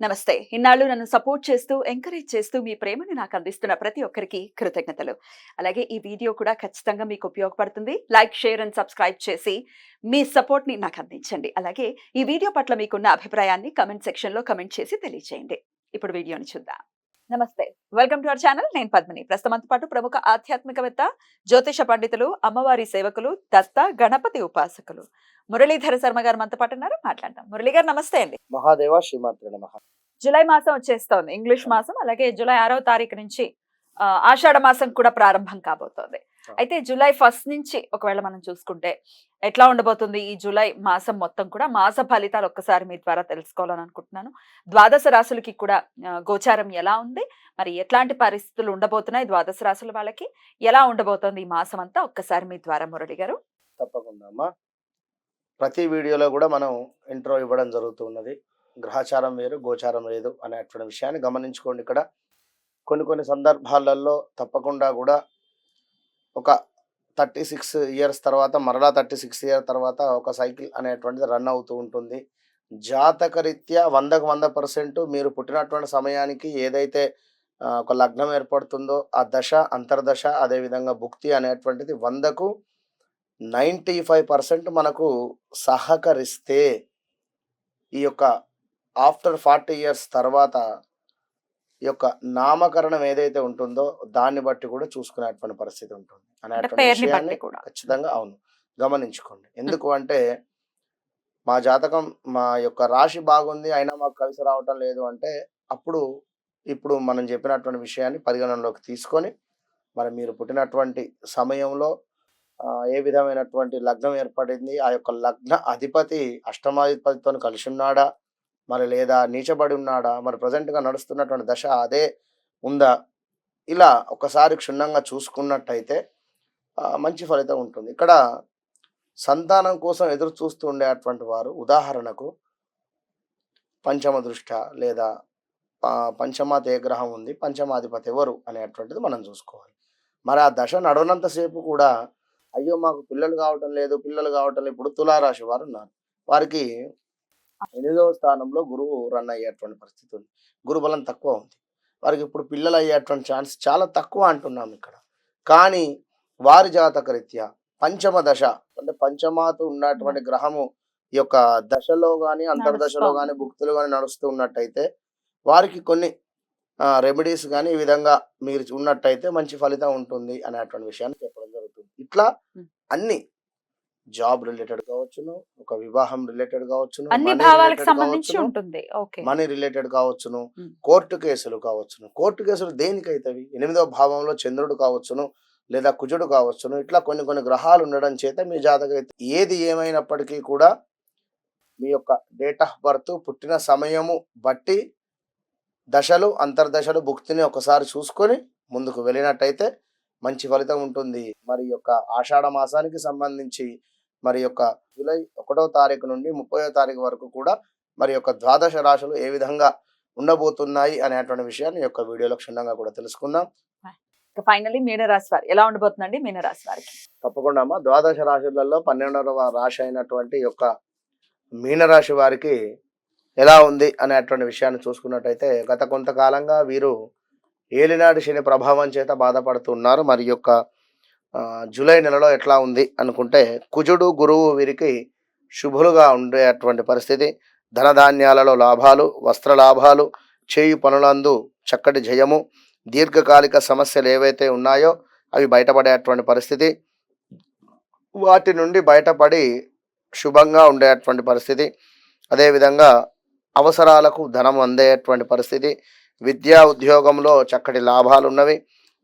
నమస్తే. ఇన్నాళ్ళు నన్ను సపోర్ట్ చేస్తూ, ఎంకరేజ్ చేస్తూ మీ ప్రేమని నాకు అందిస్తున్న ప్రతి ఒక్కరికి కృతజ్ఞతలు. అలాగే ఈ వీడియో కూడా ఖచ్చితంగా మీకు ఉపయోగపడుతుంది. లైక్, షేర్ అండ్ సబ్స్క్రైబ్ చేసి మీ సపోర్ట్‌ని నాకు అందించండి. అలాగే ఈ వీడియో పట్ల మీకున్న అభిప్రాయాన్ని కామెంట్ సెక్షన్‌లో కామెంట్ చేసి తెలియజేయండి. ఇప్పుడు వీడియోని చూద్దాం. నమస్తే. Welcome to our channel. నేను పద్మిని. ప్రస్తుతంతో పాటు ప్రముఖ ఆధ్యాత్మికవేత్త, జ్యోతిష పండితులు, అమ్మవారి సేవకులు, దత్త, గణపతి ఉపాసకులు మురళీధర శర్మ గారు మనతో పాటు ఉన్నారు. మాట్లాడదాం. మురళి గారు నమస్తే అండి. మహాదేవ శ్రీమాత్రే నమః. జూలై మాసం వచ్చేస్తోంది. ఇంగ్లీష్ మాసం. అలాగే జూలై 6వ తారీఖు నుంచి ఆషాఢ మాసం కూడా ప్రారంభం కాబోతోంది. అయితే జూలై 1 నుంచి ఒకవేళ మనం చూసుకుంటే ఎట్లా ఉండబోతుంది ఈ జూలై మాసం మొత్తం కూడా? మాస ఫలితాలు ఒక్కసారి మీ ద్వారా తెలుసుకోవాలని అనుకుంటున్నాను. ద్వాదశ రాశులకి కూడా గోచారం ఎలా ఉంది, మరి ఎట్లాంటి పరిస్థితులు ఉండబోతున్నాయి ద్వాదశ రాశుల వాళ్ళకి, ఎలా ఉండబోతోంది ఈ మాసం అంతా ఒక్కసారి మీ ద్వారా మురళి గారు. తప్పకుండా అమ్మా. ప్రతి వీడియోలో కూడా మనం ఇంట్రో ఇవ్వడం జరుగుతున్నది. గ్రహచారం వేరు, గోచారం లేదు అనేటువంటి విషయాన్ని గమనించుకోండి. ఇక్కడ కొన్ని సందర్భాలలో తప్పకుండా కూడా ఒక 36 ఇయర్స్ తర్వాత మరలా 36 ఇయర్స్ తర్వాత ఒక సైకిల్ అనేటువంటిది రన్ అవుతూ ఉంటుంది. జాతకరీత్యా 100కు 100% మీరు పుట్టినటువంటి సమయానికి ఏదైతే ఒక లగ్నం ఏర్పడుతుందో ఆ దశ, అంతర్దశ, అదేవిధంగా భుక్తి అనేటువంటిది 100కు 95% మనకు సహకరిస్తే ఈ యొక్క ఆఫ్టర్ 40 ఇయర్స్ తర్వాత ఈ యొక్క నామకరణం ఏదైతే ఉంటుందో దాన్ని బట్టి కూడా చూసుకునేటువంటి పరిస్థితి ఉంటుంది అనేటువంటి విషయాన్ని ఖచ్చితంగా అవును గమనించుకోండి. ఎందుకు అంటే మా జాతకం, మా యొక్క రాశి బాగుంది అయినా మాకు కలిసి రావటం లేదు అంటే అప్పుడు ఇప్పుడు మనం చెప్పినటువంటి విషయాన్ని పరిగణనలోకి తీసుకొని మరి మీరు పుట్టినటువంటి సమయంలో ఏ విధమైనటువంటి లగ్నం ఏర్పడింది, ఆ యొక్క లగ్న అధిపతి అష్టమాధిపతితో కలిసి ఉన్నాడా, మరి లేదా నీచబడి ఉన్నాడా, మరి ప్రజెంట్గా నడుస్తున్నటువంటి దశ అదే ఉందా, ఇలా ఒకసారి క్షుణ్ణంగా చూసుకున్నట్టయితే మంచి ఫలితం ఉంటుంది. ఇక్కడ సంతానం కోసం ఎదురు చూస్తూ ఉండేటువంటి వారు ఉదాహరణకు పంచమ దృష్ట లేదా పంచమాత ఏ గ్రహం ఉంది, పంచమాధిపతి ఎవరు అనేటువంటిది మనం చూసుకోవాలి. మరి ఆ దశ నడవనంతసేపు కూడా అయ్యో మాకు పిల్లలు కావటం లేదు. ఇప్పుడు తులారాశి వారు ఉన్నారు. వారికి 8వ స్థానంలో గురువు రన్ అయ్యేటువంటి పరిస్థితి ఉంది. గురుబలం తక్కువ ఉంది. వారికి ఇప్పుడు పిల్లలు అయ్యేటువంటి ఛాన్స్ చాలా తక్కువ అంటున్నాం ఇక్కడ. కానీ వారి జాతక రీత్యా పంచమ దశ అంటే పంచమాత ఉన్నటువంటి గ్రహము ఈ యొక్క దశలో కానీ అంతర్దశలో కానీ భుక్తులు కానీ నడుస్తూ ఉన్నట్టయితే వారికి కొన్ని రెమెడీస్ కానీ ఈ విధంగా మీరు ఉన్నట్టయితే మంచి ఫలితం ఉంటుంది అనేటువంటి విషయాన్ని చెప్పడం జరుగుతుంది. ఇట్లా అన్ని జాబ్ రిలేటెడ్ కావచ్చును, ఒక వివాహం రిలేటెడ్ కావచ్చును, మనీ రిలేటెడ్ కావచ్చును, కోర్టు కేసులు కావచ్చును. కోర్టు కేసులు దేనికైతవి? 8వ భావంలో చంద్రుడు కావచ్చును లేదా కుజుడు కావచ్చును. ఇట్లా కొన్ని గ్రహాలు ఉండడం చేత మీ జాతకం ఏది ఏమైనప్పటికీ కూడా మీ యొక్క డేట్ ఆఫ్ బర్త్, పుట్టిన సమయము బట్టి దశలు, అంతర్దశలు, భుక్తిని ఒకసారి చూసుకొని ముందుకు వెళ్ళినట్టయితే మంచి ఫలితం ఉంటుంది. మరి యొక్క ఆషాఢ మాసానికి సంబంధించి మరి యొక్క జూలై 1వ తారీఖు నుండి 30వ తారీఖు వరకు కూడా మరి యొక్క ద్వాదశ రాశులు ఏ విధంగా ఉండబోతున్నాయి అనేటువంటి విషయాన్ని యొక్క వీడియోలో క్షుణ్ణంగా కూడా తెలుసుకుందాం. ఫైనల్లీ మీనరాశి వారు ఎలా ఉండబోతుందండి? మీనరాశి వారికి తప్పకుండా అమ్మా. ద్వాదశ రాశులలో 12వ రాశి అయినటువంటి యొక్క మీనరాశి వారికి ఎలా ఉంది అనేటువంటి విషయాన్ని చూసుకున్నట్టయితే గత కొంతకాలంగా వీరు ఏలినాడు శని ప్రభావం చేత బాధపడుతున్నారు. మరి యొక్క జూలై నెలలో ఎట్లా ఉంది అనుకుంటే కుజుడు, గురువు వీరికి శుభులుగా ఉండేటువంటి పరిస్థితి. ధనధాన్యాలలో లాభాలు, వస్త్ర లాభాలు, చేయు పనులందు చక్కటి జయము, దీర్ఘకాలిక సమస్యలు ఏవైతే ఉన్నాయో అవి బయటపడేటువంటి పరిస్థితి, వాటి నుండి బయటపడి శుభంగా ఉండేటువంటి పరిస్థితి. అదేవిధంగా అవసరాలకు ధనం అందేటువంటి పరిస్థితి. విద్యా ఉద్యోగంలో చక్కటి లాభాలు ఉన్నవి.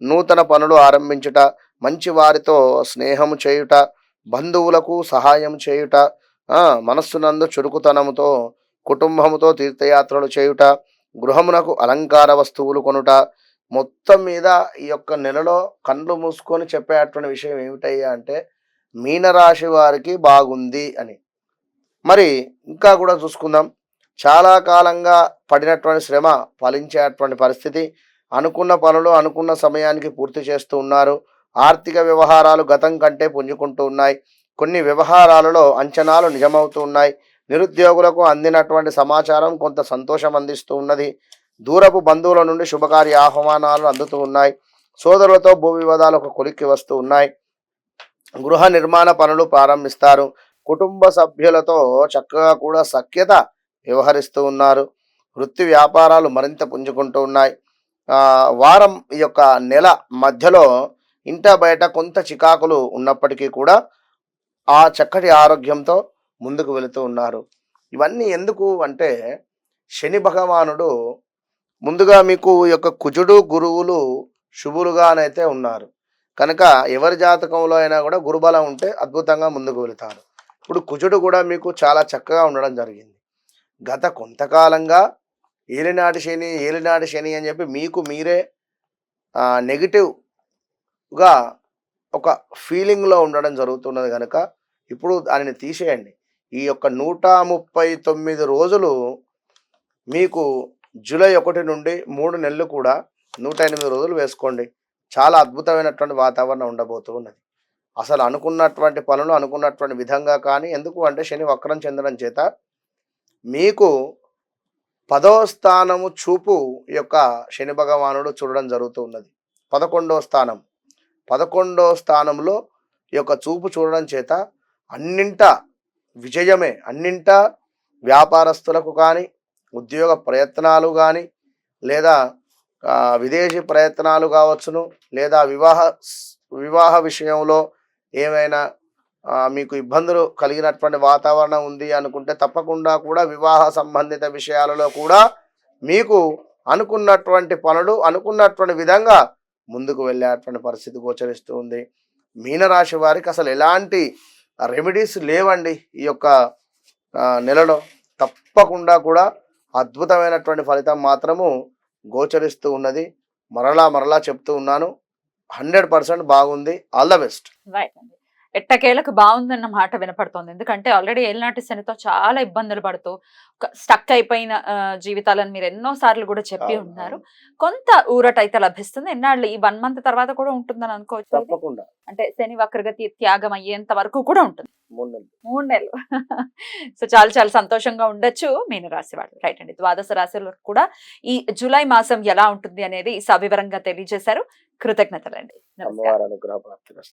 నూతన పనులు ఆరంభించుట, మంచి వారితో స్నేహము చేయుట, బంధువులకు సహాయం చేయుట, మనస్సునందు చురుకుతనముతో కుటుంబముతో తీర్థయాత్రలు చేయుట, గృహమునకు అలంకార వస్తువులు కొనుట. మొత్తం మీద ఈ యొక్క నెలలో కళ్ళు మూసుకొని చెప్పేటువంటి విషయం ఏమిటయ్యా అంటే మీనరాశి వారికి బాగుంది అని. మరి ఇంకా కూడా చూసుకుందాం. చాలా కాలంగా పడినటువంటి శ్రమ ఫలించేటువంటి పరిస్థితి. అనుకున్న పనులు అనుకున్న సమయానికి పూర్తి చేస్తూ ఉన్నారు. ఆర్థిక వ్యవహారాలు గతం కంటే పుంజుకుంటూ ఉన్నాయి. కొన్ని వ్యవహారాలలో అంచనాలు నిజమవుతూ ఉన్నాయి. నిరుద్యోగులకు అందినటువంటి సమాచారం కొంత సంతోషం అందిస్తూ ఉన్నది. దూరపు బంధువుల నుండి శుభకార్య ఆహ్వానాలు అందుతూ ఉన్నాయి. సోదరులతో భూ వివాదాలు ఒక కొలిక్కి వస్తూ ఉన్నాయి. గృహ నిర్మాణ పనులు ప్రారంభిస్తారు. కుటుంబ సభ్యులతో చక్కగా కూడా సఖ్యత వ్యవహరిస్తూ ఉన్నారు. వృత్తి వ్యాపారాలు మరింత పుంజుకుంటూ ఉన్నాయి. వారం ఈ యొక్క నెల మధ్యలో ఇంట బయట కొంత చికాకులు ఉన్నప్పటికీ కూడా ఆ చక్కటి ఆరోగ్యంతో ముందుకు వెళుతూ ఉన్నారు. ఇవన్నీ ఎందుకు అంటే శని భగవానుడు ముందుగా మీకు ఈ యొక్క కుజుడు గురువులు శుభులుగానైతే ఉన్నారు కనుక ఎవరి జాతకంలో అయినా కూడా గురుబలం ఉంటే అద్భుతంగా ముందుకు వెళుతారు. ఇప్పుడు కుజుడు కూడా మీకు చాలా చక్కగా ఉండడం జరిగింది. గత కొంతకాలంగా ఏలినాటి శని అని చెప్పి మీకు మీరే నెగిటివ్గా ఒక ఫీలింగ్లో ఉండడం జరుగుతున్నది కనుక ఇప్పుడు దానిని తీసేయండి. ఈ యొక్క 139 రోజులు మీకు జూలై 1 నుండి 3 నెలలు కూడా 108 రోజులు వేసుకోండి. చాలా అద్భుతమైనటువంటి వాతావరణం ఉండబోతూ ఉన్నది. అసలు అనుకున్నటువంటి పనులు అనుకున్నటువంటి విధంగా కానీ ఎందుకు అంటే శని వక్రం చెందడం చేత మీకు 10వ స్థానము చూపు ఈ యొక్క శని భగవానుడు చూడడం జరుగుతూ ఉన్నది. 11వ స్థానంలో ఈ యొక్క చూపు చూడడం చేత అన్నింట విజయమే. అన్నింట వ్యాపారస్తులకు కానీ ఉద్యోగ ప్రయత్నాలు కానీ లేదా విదేశీ ప్రయత్నాలు కావచ్చును లేదా వివాహ విషయంలో ఏమైనా మీకు ఇబ్బందులు కలిగినటువంటి వాతావరణం ఉంది అనుకుంటే తప్పకుండా కూడా వివాహ సంబంధిత విషయాలలో కూడా మీకు అనుకున్నటువంటి పనులు అనుకున్నటువంటి విధంగా ముందుకు వెళ్ళేటువంటి పరిస్థితి గోచరిస్తూ ఉంది. మీనరాశి వారికి అసలు ఎలాంటి రెమెడీస్ లేవండి ఈ యొక్క నెలలో. తప్పకుండా కూడా అద్భుతమైనటువంటి ఫలితం మాత్రము గోచరిస్తూ ఉన్నది. మరలా చెప్తూ ఉన్నాను, 100% బాగుంది. All the best. ఎట్టకేలకు బాగుందన్న మాట వినపడుతోంది. ఎందుకంటే ఆల్రెడీ ఏలినాటి శనితో చాలా ఇబ్బందులు పడుతూ స్టక్ అయిపోయిన జీవితాలను మీరు ఎన్నో సార్లు కూడా చెప్పి ఉన్నారు. కొంత ఊరట అయితే లభిస్తుంది. ఎన్నాళ్ళు ఈ 1 మంత్ తర్వాత కూడా ఉంటుందని అనుకోవచ్చు. తప్పకుండా అంటే శని వక్రగతి త్యాగం అయ్యేంత వరకు కూడా ఉంటుంది. 3 నెలలు. సో చాలా సంతోషంగా ఉండొచ్చు మీనరాశి వాళ్ళు. రైట్ అండి. ద్వాదశ రాశులకు కూడా ఈ జూలై మాసం ఎలా ఉంటుంది అనేది సవివరంగా తెలియజేశారు. కృతజ్ఞతలండి. నమస్కారం.